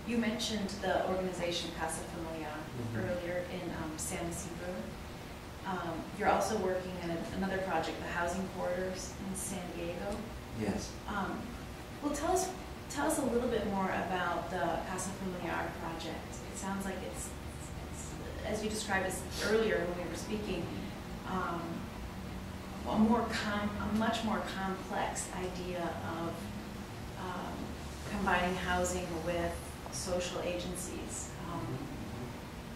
You mentioned the organization Casa Familiar earlier in San Isidro. You're also working in another project, the housing corridors in San Diego. Yes. Well, tell us a little bit more about the Casa Familiar project. It sounds like it's as you described as earlier when we were speaking, a much more complex idea of combining housing with social agencies.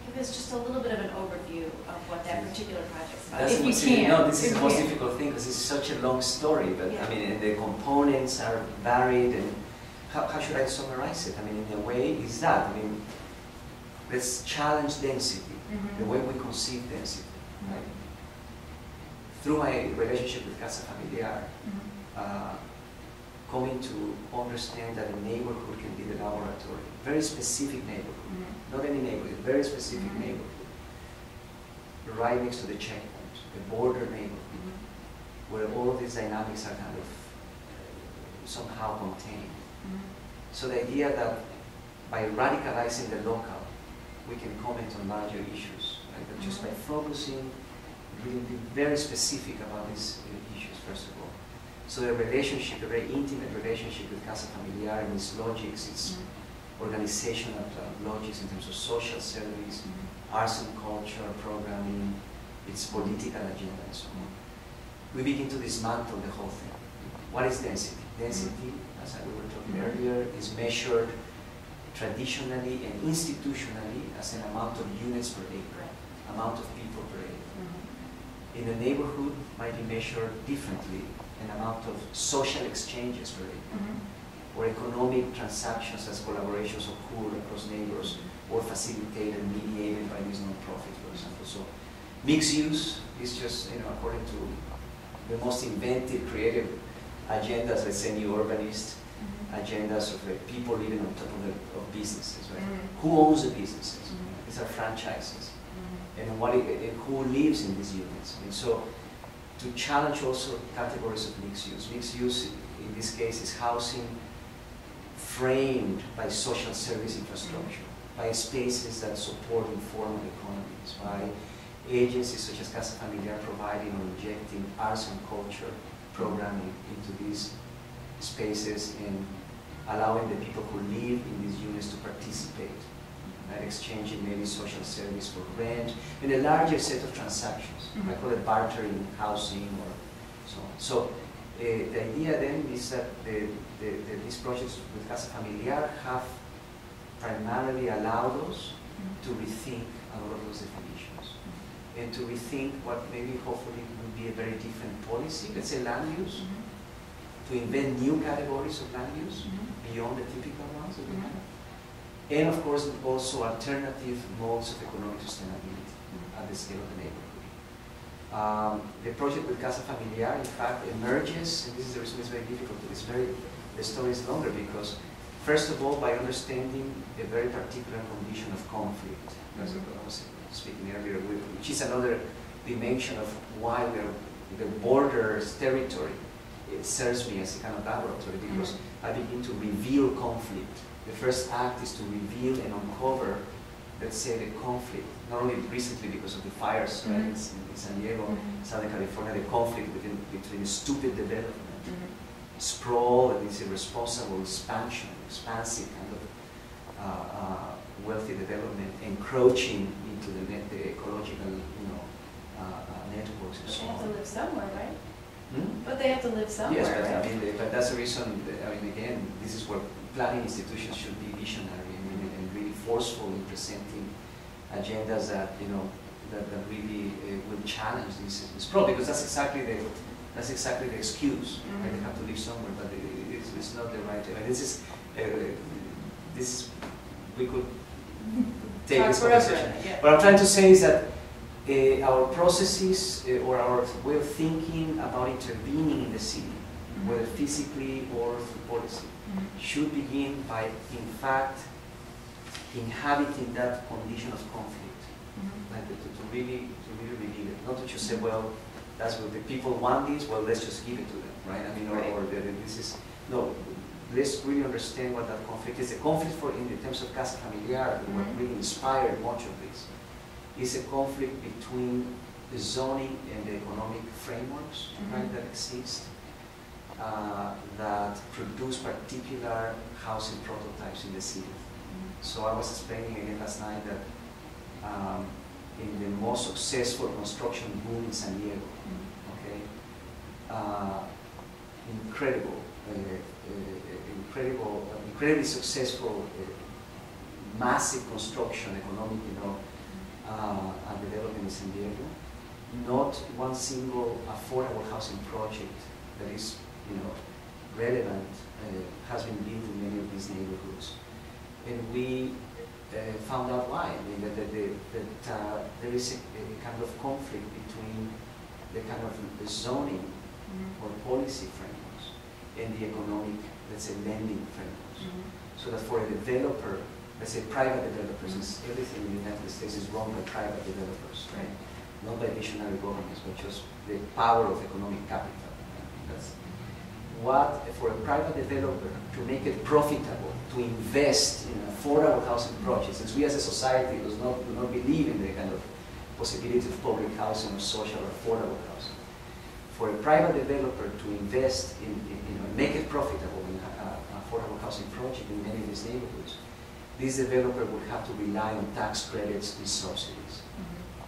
Give us just a little bit of an overview of what that particular project's about, if you can. No, this is the most difficult thing because it's such a long story, but I mean, the components are varied, and how should I summarize it? I mean, in a way, is that, I mean, let's challenge density, the way we conceive density, right? Through my relationship with Casa Familiar, coming to understand that a neighborhood can be the laboratory, very specific neighborhood, not any neighborhood, very specific neighborhood, right next to the checkpoint, the border neighborhood, where all of these dynamics are kind of somehow contained. So the idea that by radicalizing the local, we can comment on larger issues, right? But just by focusing, really be very specific about these issues, first of all. So the relationship, a very intimate relationship with Casa Familiar and its logics, its organizational logics in terms of social service, arts and culture, programming, its political agenda, and so on. We begin to dismantle the whole thing. What is density? Density, as we were talking earlier, is measured traditionally and institutionally as an amount of units per acre, amount of people per acre. In a neighborhood might be measured differently, an amount of social exchanges per acre, or economic transactions as collaborations occur across neighbors, or facilitated, mediated by these non-profits, for example. So mixed use is just, according to the most inventive, creative agendas, let's say new urbanist agendas of people living on top of businesses, right? Who owns the businesses? These are franchises. And who lives in these units? And so to challenge also categories of mixed use. Mixed use in this case is housing framed by social service infrastructure, by spaces that support informal economies, by agencies such as Casa Familiar providing or injecting arts and culture programming into these spaces and allowing the people who live in these units to participate, right? Exchanging maybe social service for rent, and a larger set of transactions. I call it bartering, housing, or so on. So the idea then is that these projects with Casa Familiar have primarily allowed us to rethink a lot of those definitions and to rethink what maybe hopefully would be a very different policy, let's say land use, to invent new categories of land use beyond the typical ones that we have. And of course also alternative modes of economic sustainability at the scale of the neighborhood. The project with Casa Familiar, in fact, emerges, and this is the reason it's very difficult. The story is longer because, first of all, by understanding a very particular condition of conflict, as I was speaking earlier, which is another dimension of why the borders territory, it serves me as a kind of laboratory because I begin to reveal conflict. The first act is to reveal and uncover, let's say, the conflict, not only recently because of the fires right, in San Diego, Southern California, the conflict between stupid development, sprawl, and this irresponsible expansion, expansive kind of wealthy development, encroaching into the ecological, networks and so on. They have to live somewhere, right? But they have to live somewhere, yes, but, right? I mean, but that's the reason, again, this is where planning institutions should be visionary and really forceful in presenting agendas that, that really will challenge this problem, because that's exactly the excuse. Right? They have to live somewhere, but it's not the right. I mean, we could take this conversation. Yeah. What I'm trying to say is that our processes or our way of thinking about intervening in the city, whether physically or through policy, should begin by, in fact, inhabiting that condition of conflict, like to really reveal it. Not to just say, well, that's what the people want this, well, let's just give it to them, right? I mean, or this is, no, let's really understand what that conflict is. The conflict in terms of Casa Familiar, what really inspired much of this, is a conflict between the zoning and the economic frameworks right, that exist that produce particular housing prototypes in the city. So I was explaining again last night that in the most successful construction boom in San Diego, okay, incredibly successful, massive construction, economic, development in San Diego. Not one single affordable housing project that is, relevant has been built in many of these neighborhoods, and we found out why. I mean, that there is a kind of conflict between the kind of zoning or policy frameworks and the economic, let's say, lending frameworks. So that for a developer, let's say private developers, everything in the United States is run by private developers, right? Not by visionary governments, but just the power of economic capital. That's what, for a private developer to make it profitable to invest in affordable housing projects, since we as a society do not believe in the kind of possibility of public housing or social or affordable housing. For a private developer to invest in make it profitable in an affordable housing project in many of these neighborhoods, this developer would have to rely on tax credits and subsidies.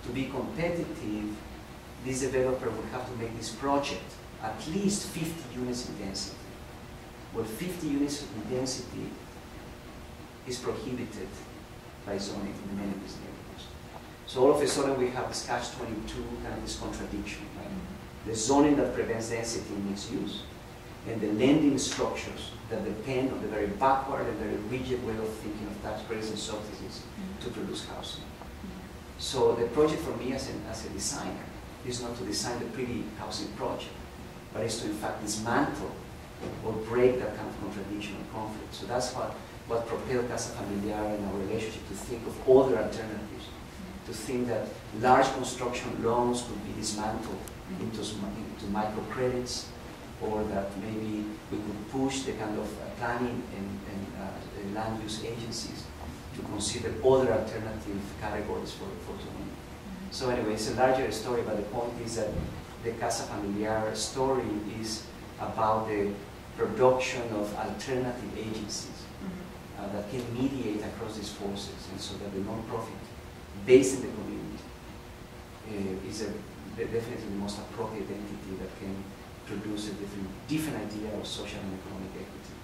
To be competitive, this developer would have to make this project at least 50 units in density. Well, 50 units in density is prohibited by zoning in many of these neighborhoods. So all of a sudden we have this catch-22, kind of this contradiction, right? The zoning that prevents density in its use, and the lending structures that depend on the very backward and very rigid way of thinking of tax credits and subsidies to produce housing. So the project for me as a designer is not to design the pretty housing project, but is to in fact dismantle or break that kind of contradiction or conflict. So that's what propelled Casa Familiar in our relationship to think of other alternatives, to think that large construction loans could be dismantled into microcredits, or that maybe we could push the kind of planning and land use agencies to consider other alternative categories for zoning. So anyway, it's a larger story, but the point is that the Casa Familiar story is about the production of alternative agencies that can mediate across these forces, and so that the non-profit based in the community is definitely the most appropriate entity that can produce a different idea of social and economic equity.